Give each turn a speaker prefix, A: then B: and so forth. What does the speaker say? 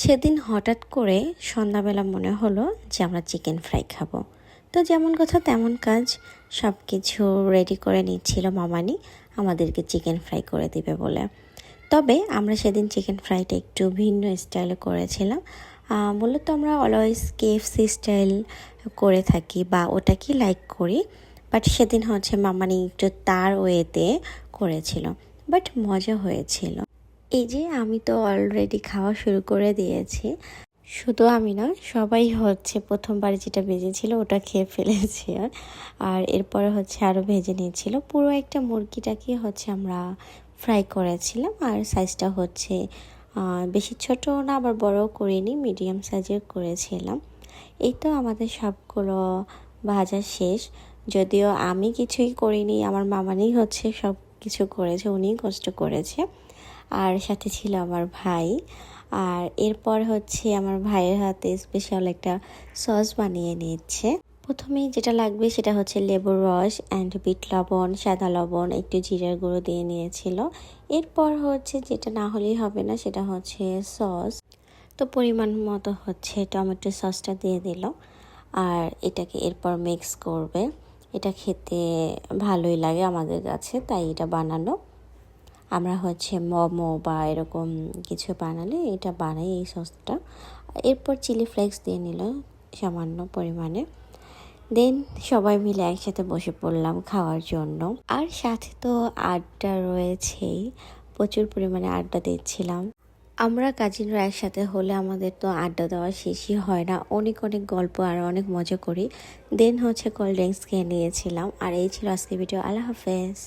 A: সেদিন হঠাৎ করে সন্ধ্যাবেলা মনে হলো যে আমরা চিকেন ফ্রাই খাবো। তো যেমন কথা তেমন কাজ, সব কিছু রেডি করে নিচ্ছিল মামানি আমাদেরকে চিকেন ফ্রাই করে দিবে বলে। তবে আমরা সেদিন চিকেন ফ্রাইটা একটু ভিন্ন স্টাইলে করেছিলাম। মূলত আমরা অলওয়েজ কেএফসি স্টাইল করে থাকি বা ওটাকে লাইক করি, বাট সেদিন হচ্ছে মামানি একটু তার ওয়েতে করেছিল, বাট মজা হয়েছিল। এই যে আমি তো অলরেডি খাওয়া শুরু করে দিয়েছি, শুধু আমি না, সবাই হচ্ছে প্রথমবার যেটা ভেজেছিল ওটা খেয়ে ফেলেছে। আর এরপরে হচ্ছে আরও ভেজে নিয়েছিল। পুরো একটা মুরগিটাকে হচ্ছে আমরা ফ্রাই করেছিলাম। আর সাইজটা হচ্ছে বেশি ছোট না আবার বড়ও করিনি, মিডিয়াম সাইজের করেছিলাম। এই তো আমাদের সবগুলো ভাজা শেষ। যদিও আমি কিছুই করিনি, আমার মামানি হচ্ছে সব কিছু করেছে, উনিই কষ্ট করেছে। আর সাথে ছিল আমার ভাই। আর এরপর হচ্ছে আমার ভাইয়ের হাতে স্পেশাল একটা সস বানিয়ে নিচ্ছে। প্রথমেই যেটা লাগবে সেটা হচ্ছে লেবুর রস অ্যান্ড বিট লবণ, সাদা লবণ, একটু জিরার গুঁড়ো দিয়ে নিয়েছিল। এরপর হচ্ছে যেটা না হলেই হবে না, সেটা হচ্ছে সস। তো পরিমাণ মতো হচ্ছে টমেটো সসটা দিয়ে দিল। আর এটাকে এরপর মিক্স করবে। এটা খেতে ভালোই লাগে আমাদের কাছে, তাই এটা বানানো। আমরা হচ্ছে মোমো বা এরকম কিছু বানালে এটা বানাই এই সসটা। এরপর চিলি ফ্লেক্স দিয়ে নিল সামান্য পরিমাণে। দেন সবাই মিলে একসাথে বসে পড়লাম খাওয়ার জন্য। আর সাথে তো আড্ডা রয়েছেই, প্রচুর পরিমাণে আড্ডা দিচ্ছিলাম। আমরা কাজিনরা একসাথে হলে আমাদের তো আড্ডা দেওয়া শেষই হয় না, অনেক অনেক গল্প আর অনেক মজা করি। দেন হচ্ছে কোল্ড ড্রিঙ্কস খেয়ে নিয়েছিলাম। আর এই ছিল আজকে ভিডিও। আল্লাহ হাফেজ।